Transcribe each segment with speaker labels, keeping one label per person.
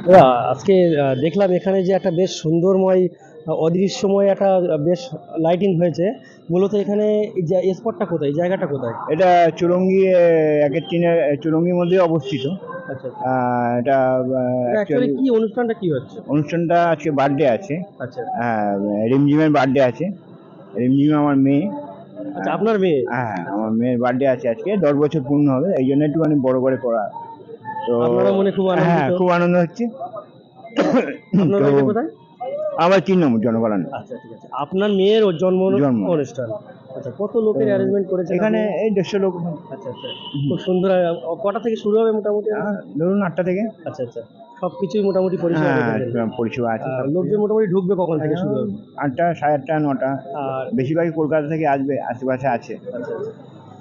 Speaker 1: দাদা, আজকে দেখলাম এখানে যে একটা বেশ সুন্দরময় অদৃশ্যময় একটা বেশ লাইটিং হয়েছে। মূলত এখানে এই যে স্পটটা কোথায়, এই জায়গাটা কোথায়?
Speaker 2: এটা চুরঙ্গি একের চীনের চুরঙ্গির মধ্যে অবস্থিত।
Speaker 1: আচ্ছা আচ্ছা।
Speaker 2: এটা
Speaker 1: এটা অ্যাকচুয়ালি
Speaker 2: অ্যাকচুয়ালি
Speaker 1: কি অনুষ্ঠানটা কি হচ্ছে?
Speaker 2: অনুষ্ঠানটা আজকে বার্থডে আছে।
Speaker 1: আচ্ছা
Speaker 2: হ্যাঁ, রিমঝিমের বার্থডে আছে। রিমঝিম আমার মেয়ে।
Speaker 1: আচ্ছা, আপনার মেয়ে?
Speaker 2: হ্যাঁ,
Speaker 1: আচ্ছা,
Speaker 2: আমার মেয়ের বার্থডে আছে আজকে, 10 বছর পূর্ণ হবে, এই জন্য একটুখানি বড় করে করা। তো
Speaker 1: আপনারা মনে খুব
Speaker 2: হ্যাঁ,
Speaker 1: আনন্দিত?
Speaker 2: খুব আনন্দ হচ্ছে।
Speaker 1: আপনার
Speaker 2: তো
Speaker 1: বাড়িটা কোথায়?
Speaker 2: আমার 3 নম্বর জনকল্যাণ
Speaker 1: আচ্ছা, ঠিক আছে। আপনার মেয়ের ওর জন্ম
Speaker 2: জন্ম।
Speaker 1: অনুষ্ঠান। আচ্ছা, কত
Speaker 2: তো
Speaker 1: লোকের অ্যারেঞ্জমেন্ট করেছেন
Speaker 2: এখানে
Speaker 1: আপনি?
Speaker 2: এই 150 লোক।
Speaker 1: আচ্ছা আচ্ছা।
Speaker 2: হুম।
Speaker 1: খুব সুন্দর। কটা থেকে শুরু হবে মোটামুটি?
Speaker 2: ধরুন 8টা থেকে।
Speaker 1: আচ্ছা আচ্ছা। সবকিছুই মোটামুটি পরিষেবা
Speaker 2: হ্যাঁ,
Speaker 1: রেখেছেন।
Speaker 2: পরিষেবা আছে সব কিছু।
Speaker 1: লোকজন মোটামুটি ঢুকবে কখন থেকে শুরু হবে?
Speaker 2: 8টা, 8:30, 9টা।
Speaker 1: আর
Speaker 2: বেশিরভাগই কলকাতা থেকে আসবে, আশেপাশে আছে।
Speaker 1: আচ্ছা আচ্ছা।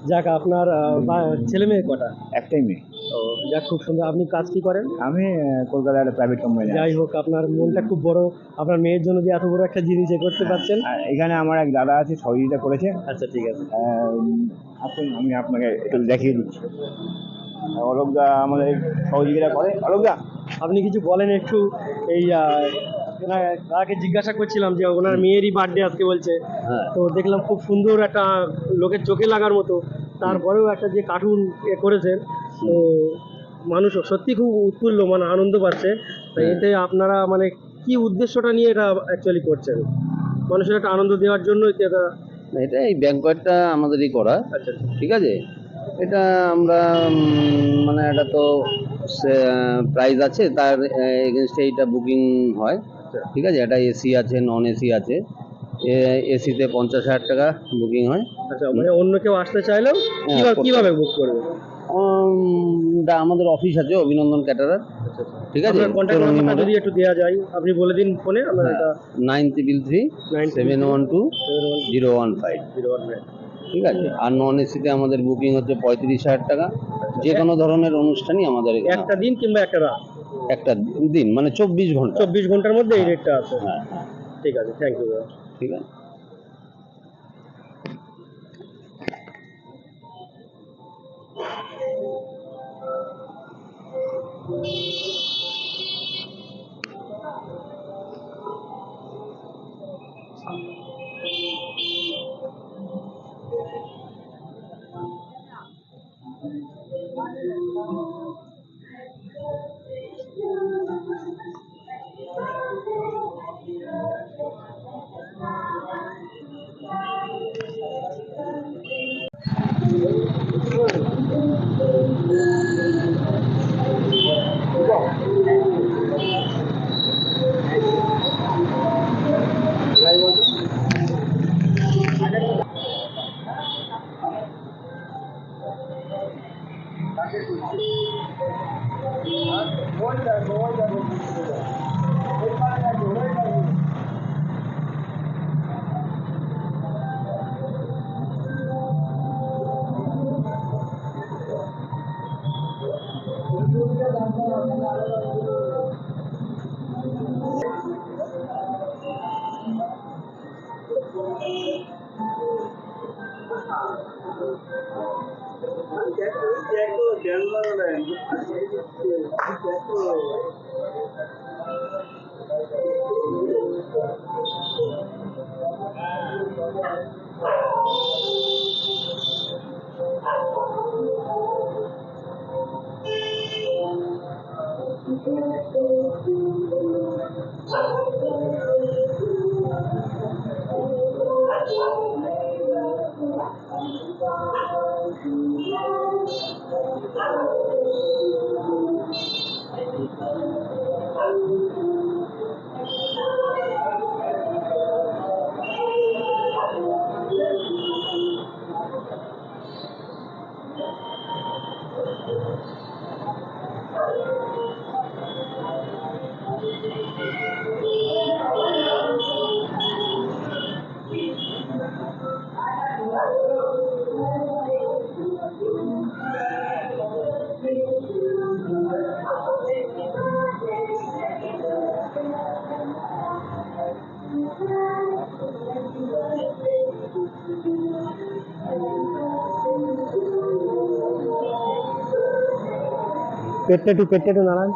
Speaker 1: যাক, আপনার ছেলে মেয়ে কটা?
Speaker 2: একটাই মেয়ে।
Speaker 1: ও, যাক, খুব সুন্দর। আপনি কাজ কি করেন?
Speaker 2: আমি কলকাতার একটা প্রাইভেট কোম্পানি
Speaker 1: যাই
Speaker 2: আছি।
Speaker 1: হোক, আপনার মনটা খুব বড়। আপনার মেয়ের জন্য যে এত বড় একটা জিনিস এ করতে পারছেন।
Speaker 2: আর এখানে আমার এক দাদা আছে, সহযোগিতা করেছে।
Speaker 1: আচ্ছা, ঠিক আছে।
Speaker 2: আসুন, আমি আপনাকে একটু
Speaker 1: আচ্ছা,
Speaker 2: দেখিয়ে দিচ্ছি। অলোকদা আমাদের সহযোগিতা করে। অলোকদা,
Speaker 1: আপনি কিছু বলেন একটু। এই তাকে জিজ্ঞাসা করছিলাম যে ওনার মেয়েরই বার্থডে আজকে বলছে।
Speaker 2: হ্যাঁ,
Speaker 1: তো দেখলাম খুব সুন্দর একটা লোকের চোখে লাগার মতো। তারপরেও একটা যে কার্টুন করেছেন। তো মানুষ সত্যি খুব উৎফুল্ল, মানে আনন্দ পাচ্ছে। তাই
Speaker 2: হ্যাঁ।
Speaker 1: এতে আপনারা মানে কি উদ্দেশ্যটা নিয়ে এটা অ্যাকচুয়ালি করছেন? মানুষের একটা আনন্দ দেওয়ার জন্যই কি এটা?
Speaker 3: না, এটা এই ব্যাংকয়েটটা আমাদেরই করা।
Speaker 1: আচ্ছা আচ্ছা।
Speaker 3: ঠিক আছে, এটা আমরা মানে এটা তো প্রাইস আছে, তার এগেনস্টে এটা বুকিং হয়।
Speaker 1: আচ্ছা
Speaker 3: ঠিক আছে, এটা এসি আছে, নন এসি আছে। এসিতে 50,000 টাকা বুকিং হয়।
Speaker 1: আচ্ছা। মানে অন্য কেউ আসতে চাইলেও
Speaker 3: হ্যাঁ,
Speaker 1: কিভাবে
Speaker 3: করতে
Speaker 1: কিভাবে
Speaker 3: হবে।
Speaker 1: বুক করবে?
Speaker 3: আমাদের অফিস আছে অভিনন্দন ক্যাটারার।
Speaker 1: আচ্ছা আচ্ছা।
Speaker 3: ঠিক আছে,
Speaker 1: আপনার কন্ট্যাক্ট
Speaker 3: চৌরঙ্গি
Speaker 1: নাম্বারটা
Speaker 3: মোড়ে।
Speaker 1: যদি একটু দেওয়া যায়, আপনি বলে দিন ফোনে আমরা
Speaker 3: হ্যাঁ,
Speaker 1: এটা।
Speaker 3: 9337120115।
Speaker 1: 91
Speaker 3: ঠিক আছে, আর নন এসিতে আমাদের বুকিং হচ্ছে 35,000 টাকা। যে কোনো ধরনের অনুষ্ঠানই আমাদের এখানে
Speaker 1: একটা
Speaker 3: হয়।
Speaker 1: দিন কিংবা একটা রাত?
Speaker 3: একটা দিন মানে 24 ঘন্টা।
Speaker 1: 24 ঘন্টার মধ্যে এই
Speaker 3: হ্যাঁ,
Speaker 1: রেটটা আছে?
Speaker 3: হ্যাঁ, হ্যাঁ।
Speaker 1: ঠিক আছে, থ্যাংক ইউ দাদা।
Speaker 3: ঠিক আছে।
Speaker 1: পেটটা একটু নাড়ান।